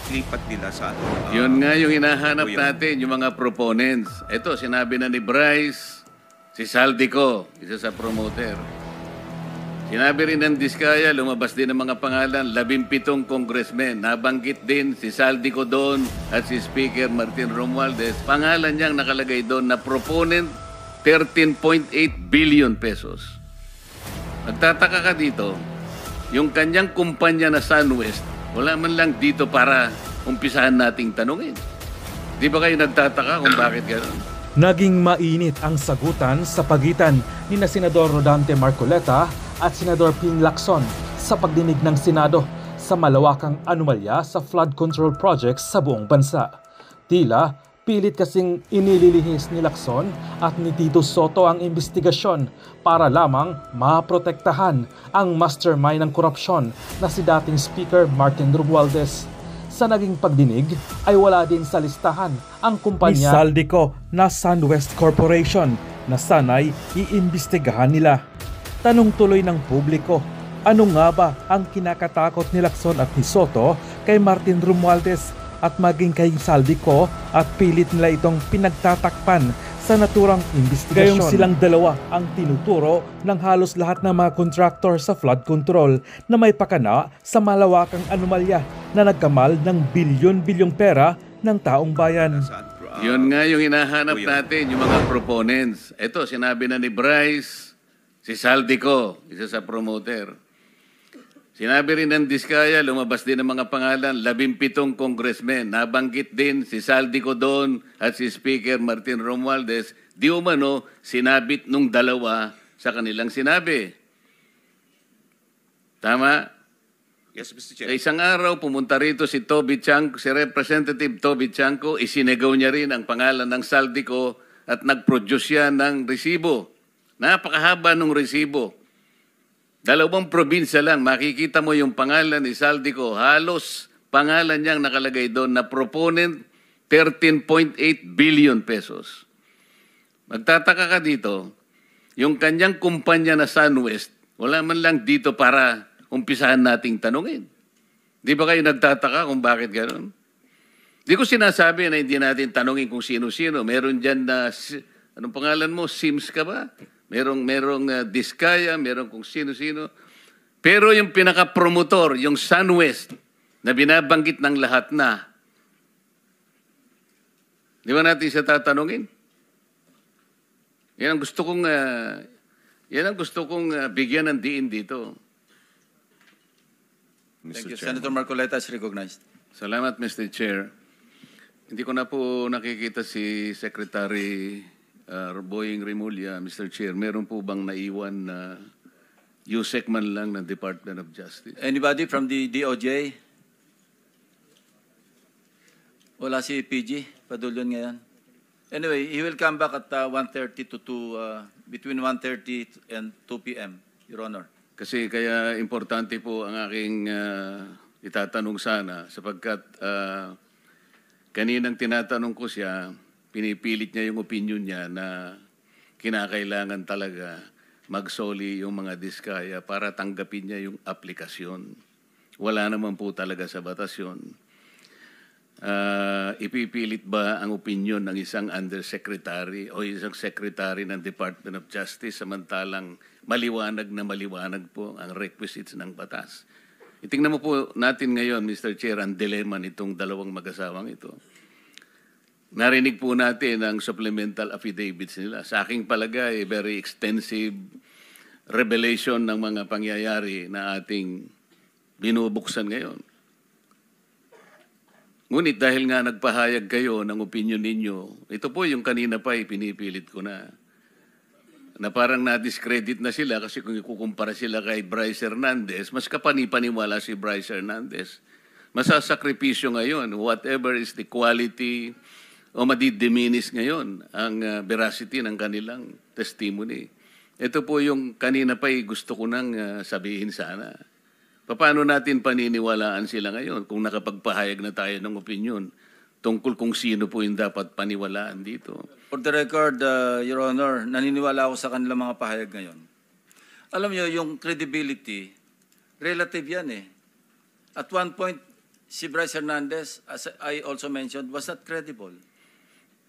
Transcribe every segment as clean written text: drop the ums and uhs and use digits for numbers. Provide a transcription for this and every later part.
lipat nila sa Yun nga yung hinahanap natin, yung mga proponents. Ito, sinabi na ni Bryce, si Saldico, isa sa promoter. Sinabi rin ng Diskaya, lumabas din ng mga pangalan, 17 congressmen. Nabanggit din si Saldico doon at si Speaker Martin Romualdez. Pangalan niyang nakalagay doon na proponent 13.8 billion pesos. Nagtataka ka dito, yung kanyang kumpanya na SunWest, wala man lang dito para umpisahan nating tanungin. Di ba kayo nagtataka kung bakit gano'n? Naging mainit ang sagutan sa pagitan ni na Senador Rodante Marcoleta at Senador Ping Lacson sa pagdinig ng Senado sa malawakang anomalya sa flood control projects sa buong bansa. Tila, pilit kasing inililihis ni Lacson at ni Tito Soto ang investigasyon para lamang maprotektahan ang mastermind ng korupsyon na si dating Speaker Martin Romualdez. Sa naging pagdinig ay wala din sa listahan ang kumpanya ni Saldico na SunWest Corporation na sana'y iimbestigahan nila. Tanong tuloy ng publiko, ano nga ba ang kinakatakot ni Lacson at ni Soto kay Martin Romualdez at maging kay Saldico at pilit nila itong pinagtatakpan sa naturang investigasyon. Gayong silang dalawa ang tinuturo ng halos lahat ng mga contractor sa flood control na may pakana sa malawakang anomalya na nagkamal ng bilyon-bilyong pera ng taong bayan. Yun nga yung hinahanap natin, yung mga proponents. Ito, sinabi na ni Bryce, si Saldico, isa sa promoter. Sinabi rin ng Diskaya, lumabas din ng mga pangalan, 17 congressmen. Nabanggit din si Saldico doon at si Speaker Martin Romualdez. Di umano, sinabit nung dalawa sa kanilang sinabi. Tama? Yes, Mr. Chair. Sa isang araw, pumunta rito si Toby Chanco, si Representative Toby Chanco, isinegaw niya rin ang pangalan ng Saldico at nag-produce siya ng resibo. Napakahaba ng resibo. 2 probinsya lang, makikita mo yung pangalan ni Saldico. Halos pangalan niyang nakalagay doon na proponent 13.8 billion pesos. Magtataka ka dito, yung kanyang kumpanya na SunWest, wala man lang dito para umpisahan nating tanungin. Di ba kayo nagtataka kung bakit gano'n? Di ko sinasabi na hindi natin tanungin kung sino-sino. Meron dyan na, anong pangalan mo, Sims ka ba? Merong Diskaya, merong kung sino-sino. Pero yung pinaka-promotor, yung SunWest, na binabanggit ng lahat na, di ba natin siya tatanungin? Yan ang gusto kong bigyan ng diin dito. Thank you. Senator Marcoleta is recognized. Salamat, Mr. Chair. Hindi ko na po nakikita si Secretary Boying Remulla, Mr. Chair. Meron po bang naiwan na USEC man lang ng Department of Justice? Anybody from the DOJ? Wala si PG. Padulyon ngayon. Anyway, he will come back at 1:30 to between 1:30 and 2 p.m., Your Honor. Kasi kaya importante po ang aking itatanong sana sapagkat kaninang tinatanong ko siya, pinipilit niya yung opinion niya na kinakailangan talaga magsoli yung mga Diskaya para tanggapin niya yung aplikasyon. Wala naman po talaga sa batas yun. Ipipilit ba ang opinion ng isang undersecretary o isang secretary ng Department of Justice samantalang maliwanag na maliwanag po ang requisites ng batas? Itingnan mo po natin ngayon, Mr. Chair, ang dilemma nitong dalawang mag-asawang ito. Narinig po natin ang supplemental affidavits nila. Sa aking palagay, very extensive revelation ng mga pangyayari na ating binubuksan ngayon. Ngunit dahil nga nagpahayag kayo ng opinion ninyo, ito po yung kanina pa pinipilit ko na parang na-discredit na sila kasi kung ikukumpara sila kay Bryce Hernandez, mas kapanipaniwala si Bryce Hernandez. Masasakripisyo ngayon, whatever is the quality o madidiminis ngayon ang veracity ng kanilang testimony. Ito po yung kanina pa gusto ko nang sabihin sana. Paano natin paniniwalaan sila ngayon kung nakapagpahayag na tayo ng opinion tungkol kung sino po yung dapat paniwalaan dito? For the record, Your Honor, naniniwala ako sa kanilang mga pahayag ngayon. Alam niyo, yung credibility, relative yan eh. At one point, si Bryce Hernandez, as I also mentioned, was not credible.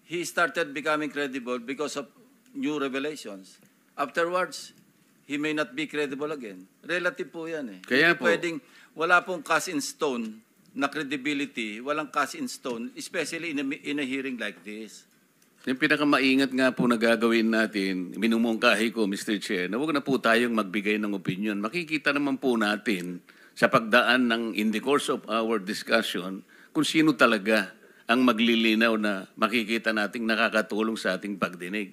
He started becoming credible because of new revelations. Afterwards, he may not be credible again. Relative po yan eh. Kaya Hindi po. pwedeng, wala pong cast in stone na credibility, walang cast in stone, especially in a hearing like this. Yung pinakamaingat nga po na gagawin natin, minumungkahi ko, Mr. Chair, na huwag na po tayong magbigay ng opinion. Makikita naman po natin sa pagdaan ng in the course of our discussion kung sino talaga ang maglilinaw na makikita nating nakakatulong sa ating pagdinig.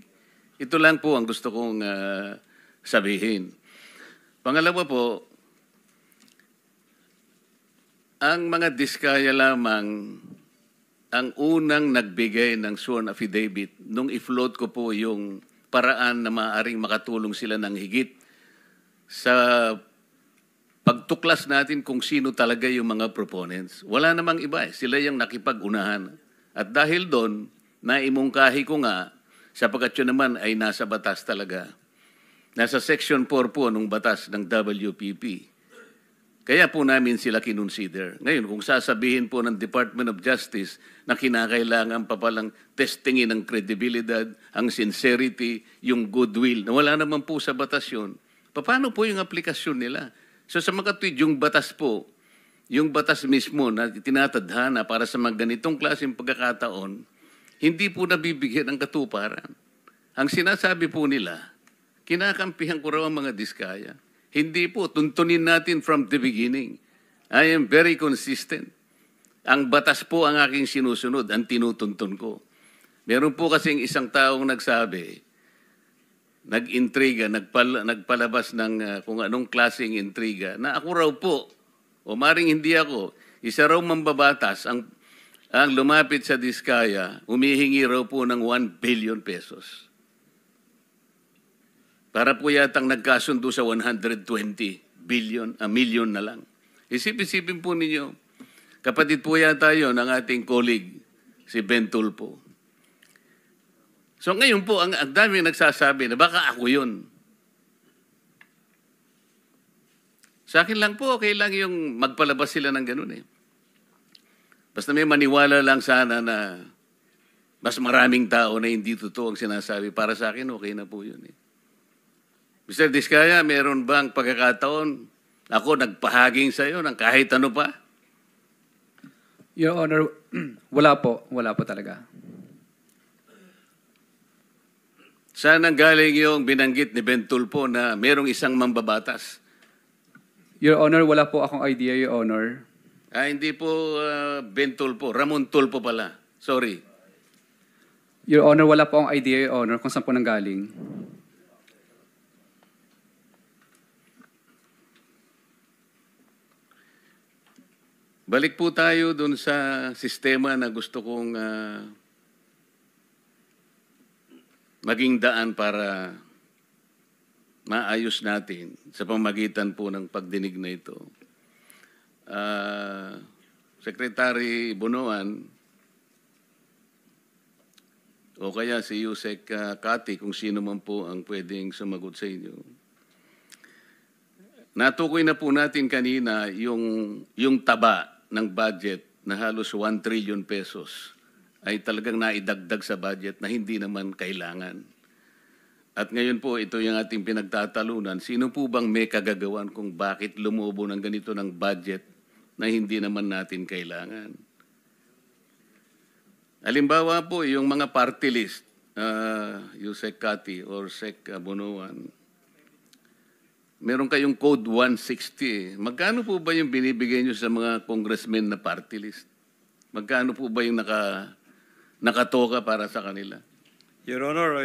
Ito lang po ang gusto kong sabihin. Pangalawa po, ang mga diskaya lamang ang unang nagbigay ng sworn affidavit nung i-float ko po yung paraan na maaaring makatulong sila ng higit sa pagtuklas natin kung sino talaga yung mga proponents. Wala namang iba eh. Sila yung nakipag-unahan. At dahil doon, naimungkahi ko nga, sapagkat yun naman ay nasa batas talaga. Nasa Section 4 po ng batas ng WPP. Kaya po namin sila kinonsider. Ngayon, kung sasabihin po ng Department of Justice na kinakailangan pa palang testingin ang kredibilidad, ang sincerity, yung goodwill, na wala naman po sa batas yun, paano po yung aplikasyon nila? So sa mga tweet, yung batas po, yung batas mismo na tinatadhana para sa mga ganitong klaseng pagkakataon, hindi po nabibigyan ng katuparan. Ang sinasabi po nila, kinakampihan ko raw ang mga diskaya. Hindi po, tuntunin natin from the beginning. I am very consistent. Ang batas po ang aking sinusunod, ang tinutuntun ko. Meron po kasing isang taong nagsabi, nag-intriga, nagpalabas ng kung anong klaseng intriga, na ako raw po, o maring hindi ako, isa raw mambabatas ang lumapit sa diskaya, humihingi raw po ng 1 billion pesos. Para po yatang nagkasundo sa 120 million na lang. Isip-isipin po ninyo, kapatid po yata yun ng ating colleague, si Ben Tulfo. So ngayon po, ang dami nagsasabi na baka ako yun. Sa akin lang po, okay lang yung magpalabas sila ng ganun eh. Basta may maniwala lang sana na mas maraming tao na hindi totoo ang sinasabi. Para sa akin, okay na po yun eh. Mr. Diskaya, meron bang pagkakataon ako nagpahaging sa iyo ng kahit ano pa? Your Honor, wala po. Wala po talaga. Saan ang galing yung binanggit ni Ben Tulfo na merong isang mambabatas? Your Honor, wala po akong idea, Your Honor. Hindi po Ben Tulfo, Ramon Tulfo pala. Sorry. Your Honor, wala po akong idea, Your Honor, kung saan po nanggaling. Balik po tayo dun sa sistema na gusto kong maging daan para maayos natin sa pamagitan po ng pagdinig na ito. Secretary Bunuan o kaya si Yusek Kati, kung sino man po ang pwedeng sumagot sa inyo. Natukoy na po natin kanina yung taba ng budget na halos 1 trillion pesos ay talagang naidagdag sa budget na hindi naman kailangan. At ngayon po, ito yung ating pinagtatalunan. Sino po bang may kagagawan kung bakit lumubo ng ganito ng budget na hindi naman natin kailangan? Halimbawa po, yung mga party list, Yusek Kati or Sec Bunuan, meron kayong Code 160. Magkano po ba yung binibigay nyo sa mga congressmen na party list? Magkano po ba yung nakatoka para sa kanila? Your Honor,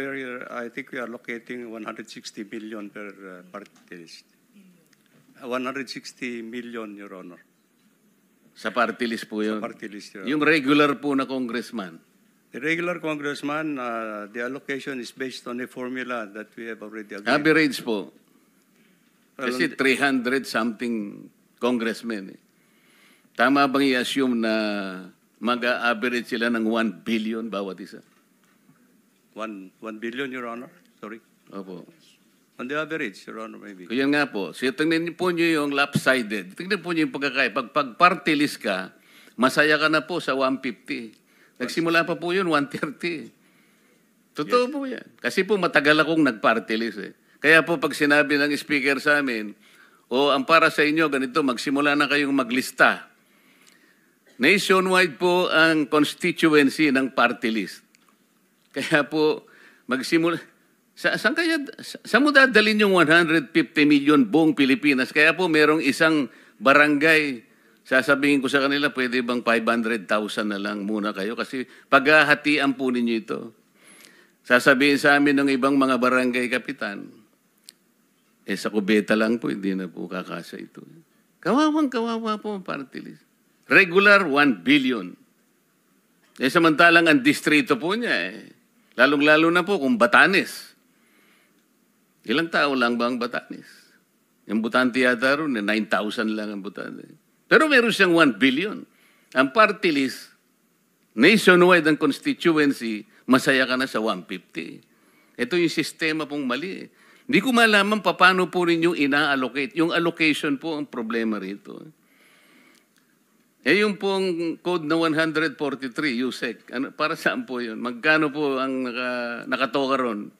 I think we are locating 160 million per party list. 160 million, Your Honor. Sa party list po yun? Sa party list, Your Honor. Yung regular po na congressman? The regular congressman, the allocation is based on a formula that we have already agreed. Average po? Well, Kasi 300-something congressmen. Tama bang i-assume na mag-average sila ng 1 billion bawat isa? 1 billion, Your Honor. Sorry. Opo. On the average, Your Honor, maybe. Kaya nga po. So tingnan po nyo yung lopsided. Tingnan po nyo yung pagkakaya. Pag party list ka, masaya ka na po sa 150. Nagsimula pa po yun, 130. Totoo po yan. Kasi po matagal akong nag-party list eh. Kaya po pag sinabi ng speaker sa amin, ang para sa inyo, ganito, magsimula na kayong maglista. Nationwide po ang constituency ng party list. Kaya po, magsimula. Saan mo dadalhin yung 150 million buong Pilipinas? Kaya po merong isang barangay, sasabihin ko sa kanila, pwede bang 500,000 na lang muna kayo? Kasi paghahatian po ninyo ito. Sasabihin sa amin ng ibang mga barangay kapitan, sa kubeta lang po, hindi na po kakasa ito. Kawawa po ang party list. Regular, 1 billion. Samantalang ang distrito po niya, lalong-lalo na po kung Batanes. Ilang tao lang ba ang Batanes? Yung Butante yata ron, 9,000 lang ang Butante. Pero meron siyang 1 billion. Ang party list, nationwide ang constituency, masaya ka na sa 150. Ito yung sistema pong mali. Hindi ko malaman paano po rin yung ina-allocate. Yung allocation po ang problema rito. Yung pong code na 143, USEC, para saan po yun? Magkano po ang nakatoka ron?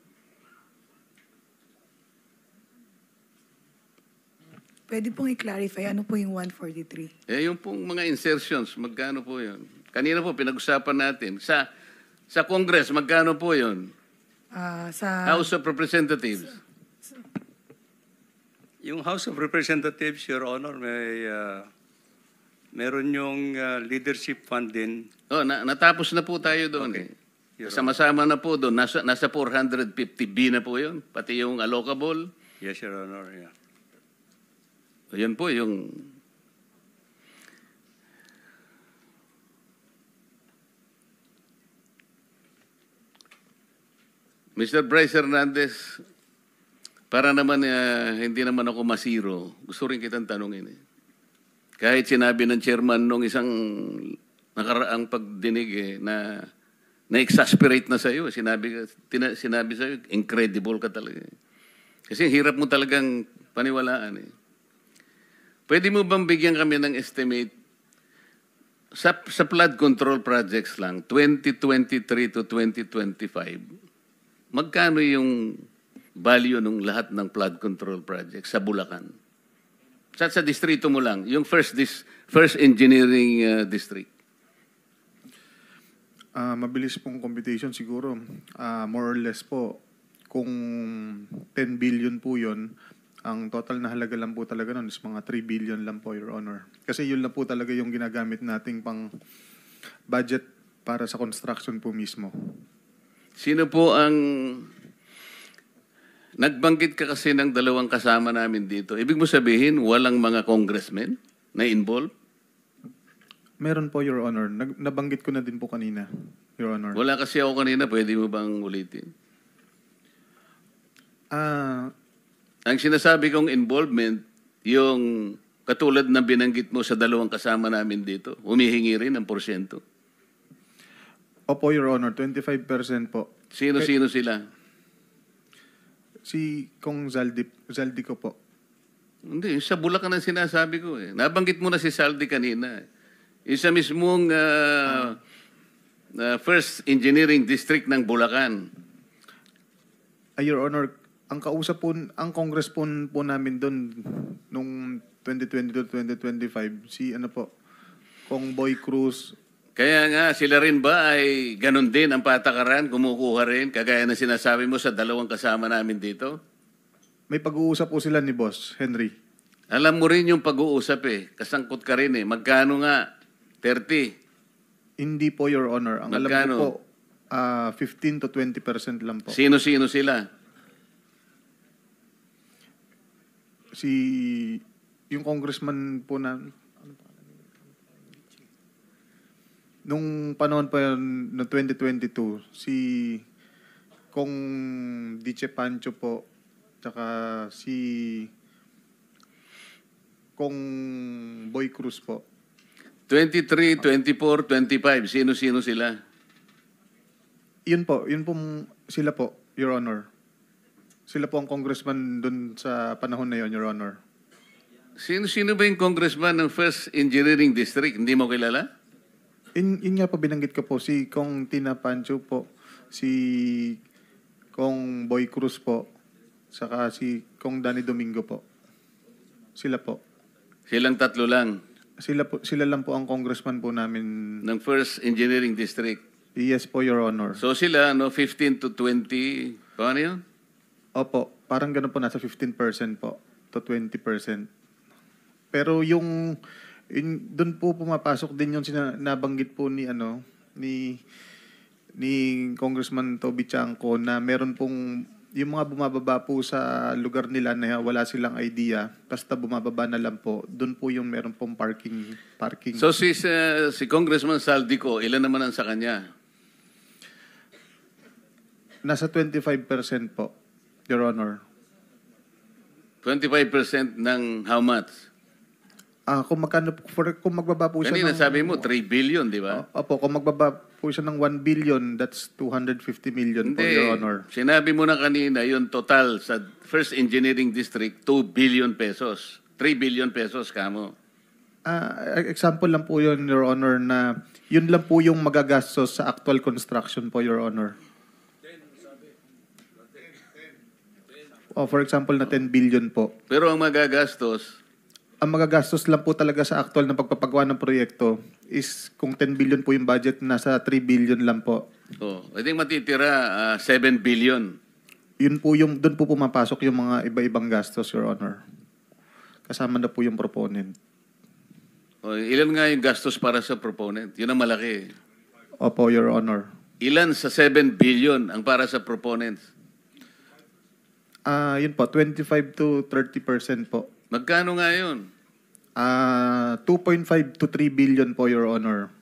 Pwede pong i-clarify, ano po yung 143? Yung pong mga insertions, magkano po yun? Kanina po, pinag-usapan natin. Sa Congress, magkano po yun? Sa House of Representatives. Yung House of Representatives, Your Honor, meron yung leadership fund din. Natapos na po tayo doon. Okay. Sama-sama na po doon. Nasa 450B na po yun. Pati yung allocable. Yes, Your Honor. Yeah. Yan po yung... Mr. Bryce Hernandez, para naman hindi naman ako masiro, gusto rin kitang tanungin. Kahit sinabi ng chairman nung isang nakaraang pagdinig na na-exasperate na sa'yo. Sinabi sa'yo, incredible ka talaga. Kasi hirap mo talagang paniwalaan. Pwede mo bang bigyan kami ng estimate sa flood control projects lang, 2023 to 2025, magkano yung value ng lahat ng flood control projects sa Bulacan? Sa distrito mo lang, yung first engineering district. Mabilis pong computation siguro. More or less po, kung 10 billion po yun, ang total na halaga lang po talaga nun is mga 3 billion lang po, Your Honor. Kasi yun lang po talaga yung ginagamit nating pang budget para sa construction po mismo. Sino po ang... Nagbanggit ka kasi ng dalawang kasama namin dito. Ibig mo sabihin, walang mga congressmen na involved? Meron po, Your Honor. Nabanggit ko na din po kanina, Your Honor. Wala kasi ako kanina. Pwede mo bang ulitin? Ang sinasabi kong involvement, yung katulad na binanggit mo sa dalawang kasama namin dito, humihingi rin ng porsyento. Opo, Your Honor. 25% po. Sino-sino sila? Si Kong Zaldi ko po. Hindi, sa Bulacan ang sinasabi ko. Nabanggit mo na si Saldi kanina. Isa mismong first engineering district ng Bulacan. Your Honor, ang kausap po, ang Congress po namin doon nung 2022-2025, si Kong Boy Cruz. Kaya nga, sila rin ba ay ganun din ang patakaran, kumukuha rin, kagaya na sinasabi mo sa dalawang kasama namin dito? May pag-uusap po sila ni Boss Henry. Alam mo rin yung pag-uusap kasangkot ka rin Magkano nga? 30? Hindi po, Your Honor. Ang Magkano? alam ko po, 15 to 20% lang po. Sino-sino sila? Yung congressman po na, nung panahon pa yun, no 2022, si Kong Diche Pancho po, tsaka si Kong Boy Cruz po. 23, 24, 25. Sino-sino sila? Yun po sila po, Your Honor. Sila po ang congressman dun sa panahon na yun, Your Honor. Sino-sino ba yung congressman ng First Engineering District? Hindi mo kilala? Yun nga po binanggit ko po, si Kong Tina Pancho po, si Kong Boy Cruz po, saka si Kong Danny Domingo po. Sila po. Silang tatlo lang Sila lang po ang congressman po namin. ng 1st Engineering District. Yes po, Your Honor. So sila, 15 to 20, paano yun? Opo, parang ganun po, nasa 15% po to 20%. Pero yung doon po pumapasok din yung nabanggit po ni Congressman Toby Chanco na meron pong yung mga bumababa po sa lugar nila na wala silang idea, basta bumababa na lang po, doon po yung meron pong parking. So si Congressman Saldico, ilan naman ang sa kanya? Nasa 25% po, Your Honor. 25% ng how much? Kung magbaba po siya Kanina ng... sabi mo, 3 billion, di ba? Opo, kung magbaba po siya ng 1 billion, that's 250 million po, Your Honor. Sinabi mo na kanina, yung total sa 1st Engineering District, 2 billion pesos. 3 billion pesos, kamo. Example lang po yun, Your Honor, na yun lang po yung magagastos sa actual construction po, Your Honor. For example, na 10 billion po. Pero ang magagastos, Ang magagastos lang po talaga sa actual na pagpapagawa ng proyekto is kung 10 billion po yung budget, nasa 3 billion lang po. I think matitira 7 billion. Yun po yung, doon po pumapasok yung mga iba-ibang gastos, Your Honor. Kasama na po yung proponent. Ilan nga yung gastos para sa proponent? Yun ang malaki. Opo, Your Honor. Ilan sa 7 billion ang para sa proponents? Yun po, 25 to 30% po. Magkano nga yun? 2.5 to 3 billion po, Your Honor.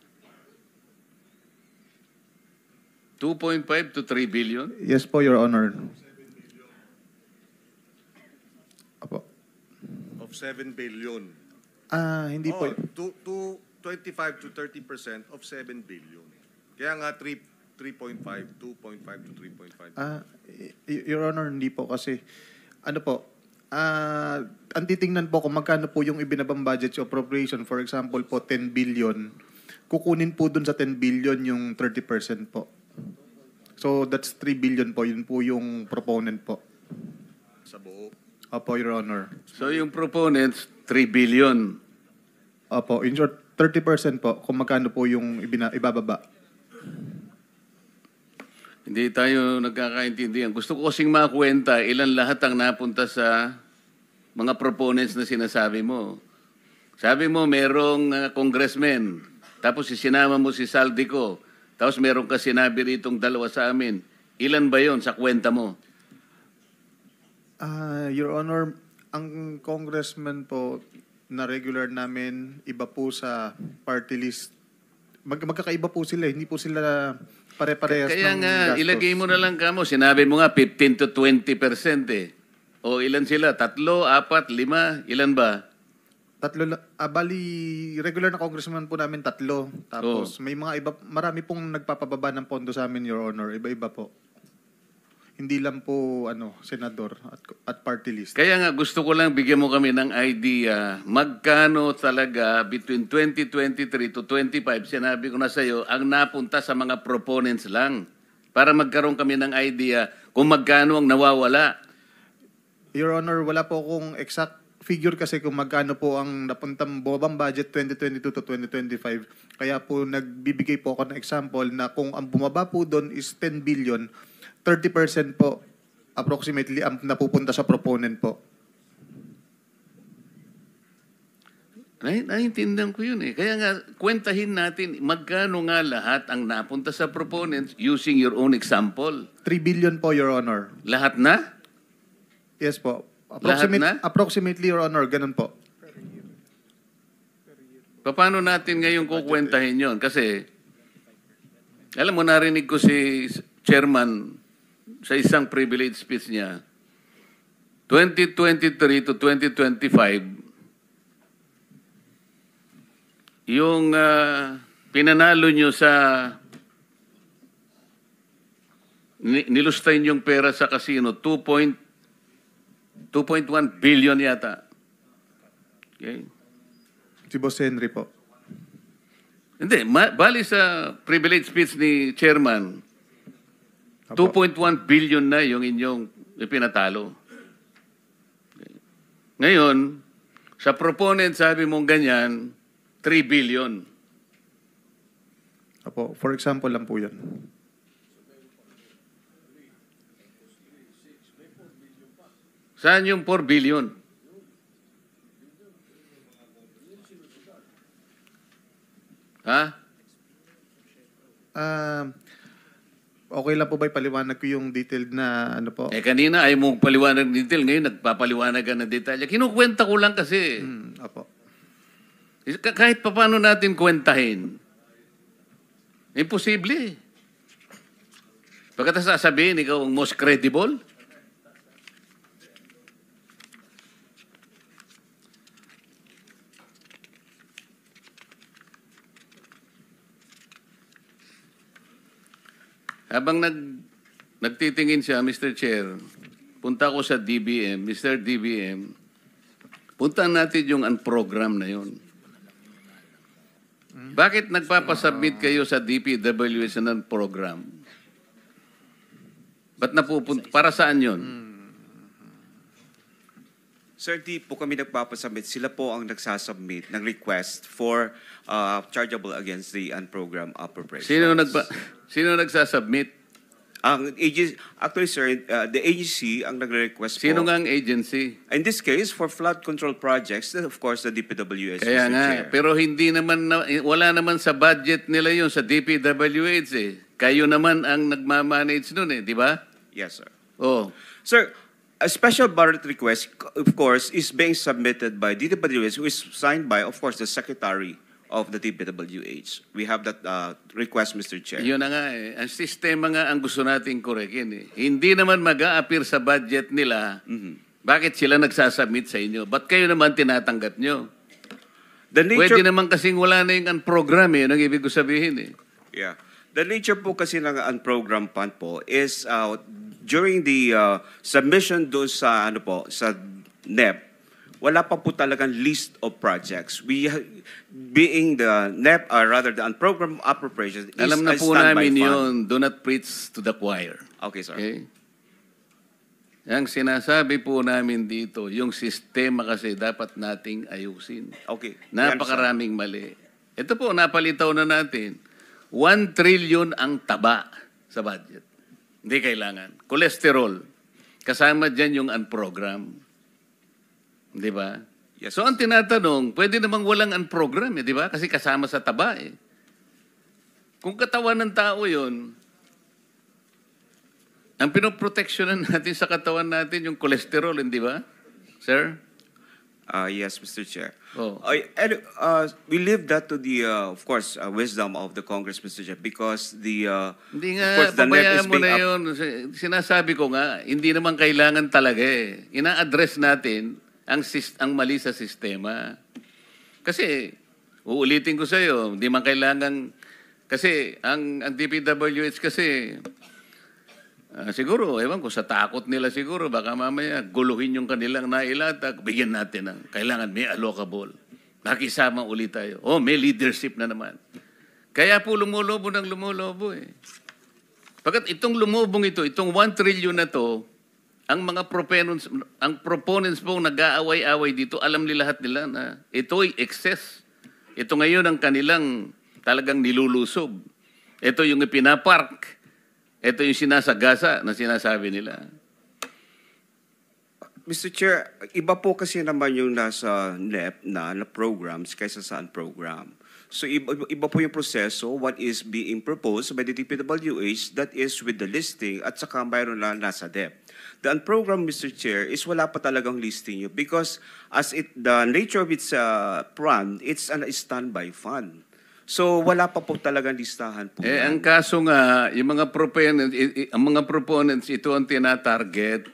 2.5 to 3 billion? Yes po, Your Honor. Opo. Of 7 billion. Hindi po. To 25 to 30% of 7 billion. Kaya nga 3.5, 2.5 to 3.5. Your Honor, hindi po kasi, ano po, ang titingnan po kung magkano po yung ibinabang budget sa appropriation, for example po, 10 billion, kukunin po dun sa 10 billion yung 30% po. So, that's 3 billion po. Yun po yung proponent po. Sa buo. Opo, Your Honor. So yung proponents, 3 billion. Opo, in short, 30% po kung magkano po yung ibababa. Hindi tayo nagkakaintindihan. Gusto ko kasing makwenta ilan lahat ang napunta sa mga proponents na sinasabi mo. Sabi mo merong congressman, tapos sinama mo si Saldico, tapos meron ka sinabi ritong dalawa sa amin. Ilan ba yon sa kwenta mo? Your Honor, ang congressman po na regular namin, iba po sa party list. Magkakaiba po sila, hindi po sila pare-parehas Kaya ng nga, gastos. ilagay mo na lang kamo. Sinabi mo nga 15 to 20% eh. O ilan sila? 3, 4, 5? Ilan ba? Bali, regular na congressman po namin 3. Tapos may mga iba, marami pong nagpapababa ng pondo sa amin, Your Honor. Iba-iba po. Hindi lang po senador at party list. Kaya nga gusto ko lang bigyan mo kami ng idea magkano talaga between 2023 to 25, sinabi ko na sa iyo, ang napunta sa mga proponents lang. Para magkaroon kami ng idea kung magkano ang nawawala. Your Honor, wala po akong exact figure kasi kung magkano po ang napuntang bobang budget 2022 to 2025. Kaya po nagbibigay po ako ng example na kung ang bumaba po doon is 10 billion, 30% po approximately ang napupunta sa proponent po. Naiintindihan ko yun eh. Kaya nga, kwentahin natin magkano nga lahat ang napunta sa proponents using your own example. 3 billion po, Your Honor. Lahat na? Yes po. Lahat na? Approximately, Your Honor, ganun po. Paano natin ngayon kukwentahin yon? Kasi, alam mo, narinig ko si Chairman sa isang privilege speech niya, 2023 to 2025, yung pinanalo nyo sa nilustay yung pera sa casino, 2.1 billion yata. Okay? Si Boss Henry po. Hindi, bali sa privilege speech ni Chairman, Apo. 2.1 billion na yung inyong ipinatalo. Ngayon, sa proponent, sabi mong ganyan, 3 billion. Apo, for example lang po yan. Saan yung 4 billion? Ha? Okay lang po ba ipaliwanag ko yung detailed na ano po? Kanina ay mo paliwanag ng detail, ngayon nagpapaliwanag ka ng detalye. Kinukwenta ko lang kasi. Apo. Kahit pa paano natin kwentahin, imposible. Pagkatapos sasabihin, ikaw ang most credible. Habang nagtitingin siya, Mr. Chair, punta ko sa DBM. Mr. DBM, puntahan natin yung unprogram na yun. Bakit nagpapasubmit kayo sa DPWH ng program? Ba't napupunta? Para saan yun? Sir, di po kami nagpapasubmit. Sila po ang nagsasubmit ng request for chargeable against the unprogrammed appropriations. Sino nagsasubmit? Ang agency, actually, sir, the agency ang nagre-request po. Sino nga ang agency? In this case, for flood control projects, then of course, the DPWH, Kaya Mr. nga, Chair. pero hindi naman, wala naman sa budget nila yun sa DPWH eh. Kayo naman ang nagmamanage nun eh, di ba? Yes, sir. Oh. Sir, a special budget request, of course, is being submitted by DPWH, who is signed by, of course, the Secretary of the DPWH. We have that request, Mr. Chair. Yun na nga eh. Ang sistema nga ang gusto nating korekin eh. Hindi naman mag-a-appear sa budget nila. Bakit sila nagsasubmit sa inyo? Ba't kayo naman tinatanggap nyo? The nature, Pwede naman kasing wala na yung program eh. Yun ang ibig ko sabihin eh. yeah. The nature po kasi ng unprogrammed fund po is during the submission doon sa ano po sa NEP, wala pa po talagang list of projects. We being the NEP, rather the unprogrammed appropriations, is Alam na a po standby namin fund. yun. Do not preach to the choir. Okay, sir. Okay? Ang sinasabi po namin dito, yung sistema kasi dapat nating ayusin. Okay. Napakaraming mali. Ito po, napalitaw na natin. 1 trillion ang taba sa budget. Hindi kailangan. Cholesterol. Kasama dyan yung unprogram. Di ba? Yes, So ang tinatanong, pwede namang walang unprogram, di ba? Kasi kasama sa taba eh. Kung katawan ng tao yun, ang pinoproteksyonan natin sa katawan natin yung cholesterol, hindi ba? Sir? Yes, Mr. Chair. Oh. We leave that to the, of course, wisdom of the Congress, Mr. Chair, because the, Hindi of nga, course, the NEP pabayaan is mo being na yun. Sinasabi ko nga, hindi naman kailangan talaga eh. Ina-address natin ang mali sa sistema. Kasi, uulitin ko sa iyo, hindi man kailangan, kasi ang DPWH kasi, siguro, ewan ko, sa takot nila siguro, baka mamaya guluhin yung kanilang nailatag, bigyan natin ng kailangan may allocable. Nakisama ulit tayo. Oh, may leadership na naman. Kaya po lumulobo ng lumulobo eh. Pagkat itong lumubong ito, itong 1 trillion na to, ang mga proponents po nag-aaway-away dito, alam ni lahat nila na ito'y excess. Ito ngayon ang kanilang talagang nilulusob. Ito yung ipinapark. Ito yung sinasagasa na sinasabi nila. Mr. Chair, iba po kasi naman yung nasa NEP na programs kaysa sa unprogram. So iba po yung proseso, what is being proposed by the DPWH, that is with the listing at saka mayroon na nasa DEP. The unprogrammed, Mr. Chair, is wala pa talagang listing yun because the nature of its fund, it's a standby fund. So wala pa po talagang listahan po. Ang kaso nga, yung mga proponents, ito ang tinatarget,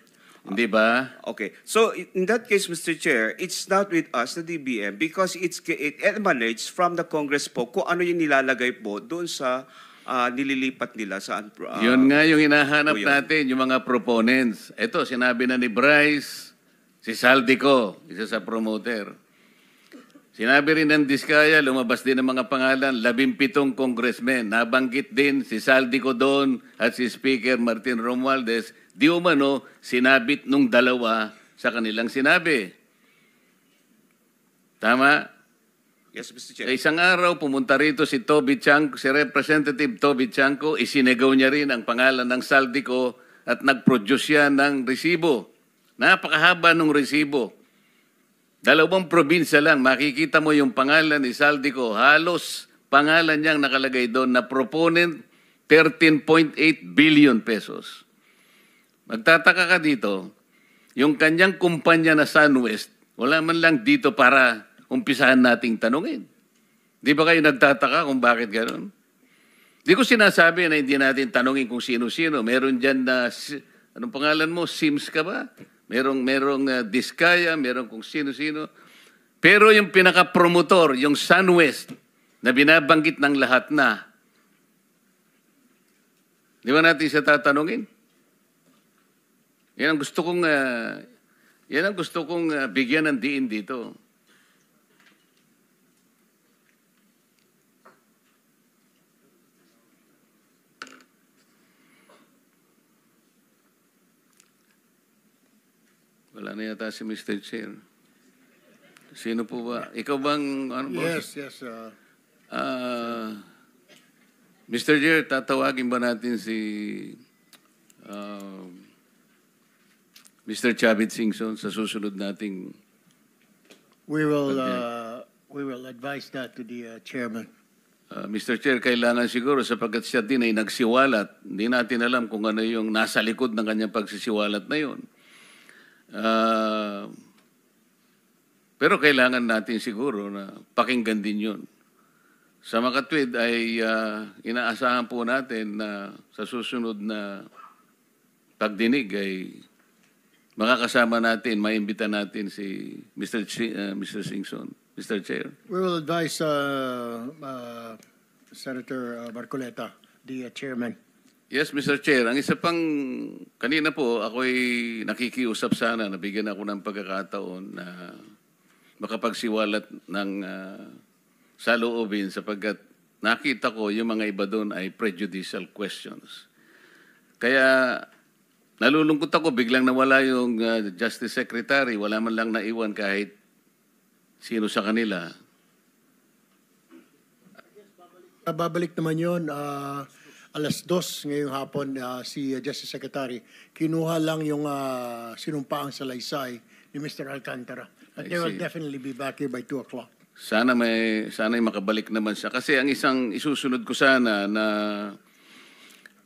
di ba? Okay. So in that case, Mr. Chair, it's not with us, the DBM, because it emanates from the Congress po kung ano yung nilalagay po doon sa nililipat nila sa Yun nga yung hinahanap po yun. natin, yung mga proponents. Ito, sinabi na ni Bryce, si Saldico, isa sa promoter. Sinabi rin ng Diskaya, lumabas din ng mga pangalan, 17 congressmen. Nabanggit din si Saldico doon at si Speaker Martin Romualdez. Di umano, sinabit nung dalawa sa kanilang sinabi. Tama? Yes, Mr. Sa Chair. isang araw, pumunta rito si Toby Chanco, si Representative Toby Chanco, isinegaw niya rin ang pangalan ng Saldico at nag-produce siya ng resibo. Napakahaba ng resibo. 2 probinsya lang, makikita mo yung pangalan ni Saldico. Halos pangalan niyang nakalagay doon na proponent 13.8 billion pesos. Magtataka ka dito, yung kanyang kumpanya na SunWest, wala man lang dito para umpisahan nating tanungin. Di ba kayo nagtataka kung bakit gano'n? Di ko sinasabi na hindi natin tanungin kung sino-sino. Meron dyan na, anong pangalan mo, Sims ka ba? Merong Diskaya, merong kung sino-sino. Pero yung pinaka-promotor, yung SunWest, na binabanggit ng lahat na, di ba natin siya tatanungin? Yan ang gusto kong bigyan ng diin dito. Wala na yata si Mr. Chair. Sino po ba? Ikaw bang, ano ba? Yes. Mr. Chair, tatawagin ba natin si Mr. Chavit Singson sa susunod nating... We will advise that to the chairman. Mr. Chair, kailangan siguro sapagkat siya din ay nagsiwalat. Hindi natin alam kung ano yung nasa likod ng kanyang pagsisiwalat na yun. Pero kailangan natin siguro na pakinggan din yun. Sa makatwid ay inaasahan po natin na sa susunod na pagdinig ay makakasama natin, maimbita natin si Mr. Singson. Mr. Chair. We will advise Senator Marcoleta, the chairman. Yes, Mr. Chair. Ang isa pang, kanina po, ako'y nakikiusap sana, nabigyan ako ng pagkakataon na makapagsiwalat ng saloobin sapagkat nakita ko yung mga iba doon ay prejudicial questions. Kaya nalulungkot ako, biglang nawala yung Justice Secretary, wala man lang naiwan kahit sino sa kanila. Babalik naman yun, 2:00 ngayong hapon, si Justice Secretary, kinuha lang yung sinumpaang salaysay ni Mr. Alcantara. But they will definitely be back here by 2:00. Sana may makabalik naman siya. Kasi ang isang isusunod ko sana na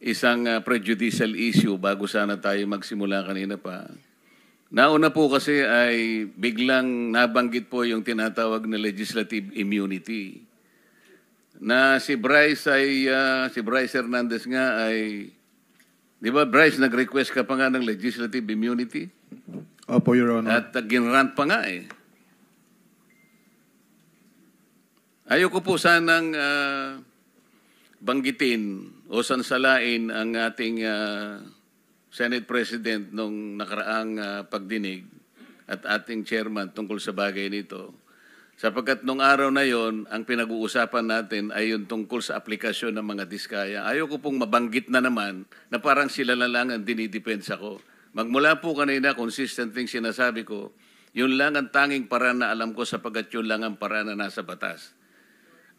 isang prejudicial issue bago sana tayo magsimula kanina pa. Nauna po kasi ay biglang nabanggit po yung tinatawag na legislative immunity. Na si Bryce Hernandez nga ay, di ba Bryce, nag-request ka pa nga ng legislative immunity? Opo, Your Honor. At ginrant pa nga eh. Ayoko po sanang banggitin o sansalain ang ating Senate President nung nakaraang pagdinig at ating chairman tungkol sa bagay nito. Sapagkat nung araw na yon, ang pinag-uusapan natin ay yung tungkol sa aplikasyon ng mga diskaya. Ayoko pong mabanggit na naman na parang sila na lang ang dinidepensa ko. Magmula po kanina, consistent thing sinasabi ko, yun lang ang tanging paraan na alam ko sapagkat yun lang ang paraan na nasa batas.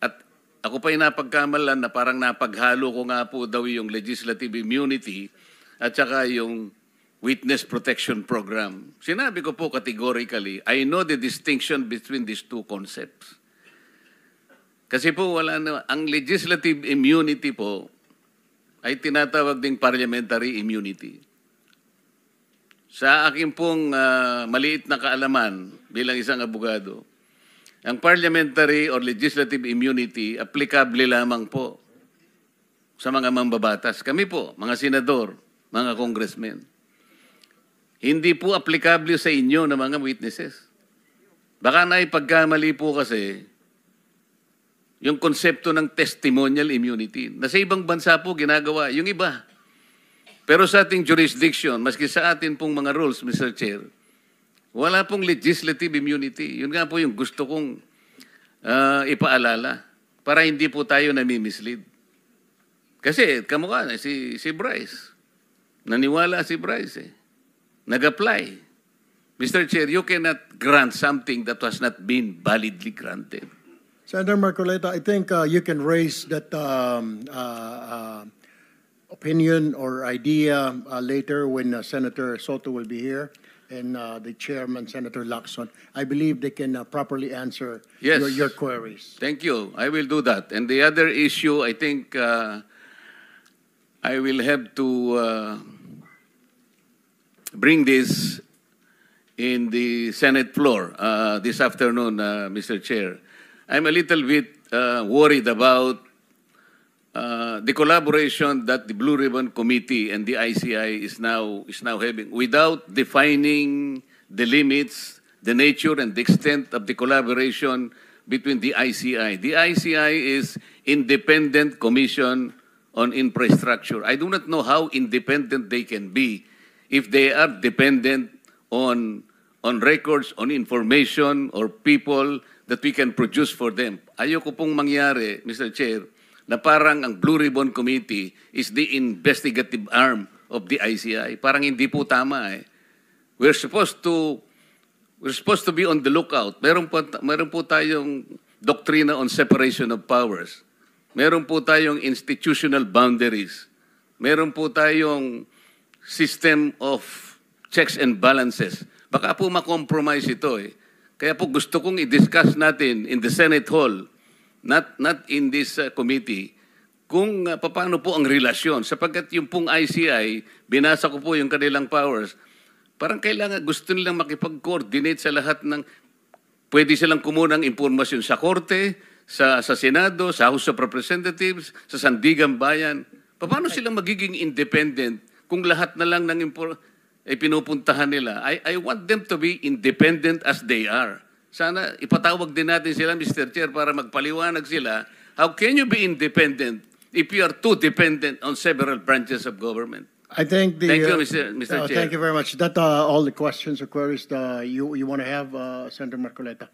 At ako pa yung napagkamalan na parang napaghalo ko nga po daw yung legislative immunity at saka yung Witness Protection Program. Sinabi ko po categorically, I know the distinction between these two concepts. Kasi po wala na, ang legislative immunity po ay tinatawag ding parliamentary immunity. Sa akin pong maliit na kaalaman bilang isang abogado, ang parliamentary or legislative immunity applicable lamang po sa mga mambabatas. Kami po, mga senador, mga congressmen. Hindi po applicable sa inyo na mga witnesses. Baka naipagkamali po kasi yung konsepto ng testimonial immunity. Na sa ibang bansa po ginagawa, yung iba. Pero sa ating jurisdiction, maski sa atin pong mga rules, Mr. Chair, wala pong legislative immunity. Yun nga po yung gusto kong ipaalala para hindi po tayo nami-mislead. Kasi kamukha na si Bryce. Naniwala si Bryce eh. Nag-apply. Mr. Chair, you cannot grant something that was not been validly granted. Senator Marcoleta, I think you can raise that opinion or idea later when Senator Soto will be here and the chairman, Senator Lacson. I believe they can properly answer Yes. your queries. Thank you. I will do that. And the other issue, I think I will have to bring this in the Senate floor this afternoon, Mr. Chair. I'm a little bit worried about the collaboration that the Blue Ribbon Committee and the ICI is now having without defining the limits, the nature, and the extent of the collaboration between the ICI. The ICI is Independent Commission on Infrastructure. I do not know how independent they can be if they are dependent on records, on information, or people that we can produce for them. Ayoko pong mangyari, Mr. Chair, na parang ang Blue Ribbon Committee is the investigative arm of the ICI. Parang hindi po tama eh. We're supposed to be on the lookout. Meron po tayong doctrina on separation of powers. Meron po tayong institutional boundaries. Meron po tayong system of checks and balances. Baka po makompromise ito eh. Kaya po gusto kong i-discuss natin in the Senate Hall, not in this committee, kung paano po ang relasyon. Sapagkat yung pong ICI, binasa ko po yung kanilang powers. Parang kailangan, gusto nilang makipag-coordinate sa lahat ng, pwede silang kumuha ng impormasyon sa Korte, sa Senado, sa House of Representatives, sa Sandigan Bayan. Paano sila magiging independent kung lahat na lang ng pinupuntahan nila? I want them to be independent as they are. Sana ipatawag din natin sila, Mr. Chair, para magpaliwanag sila. How can you be independent if you are too dependent on several branches of government? I think Thank you, Mr. Chair. Thank you very much. That all the questions or queries you want to have, Senator Marcoleta.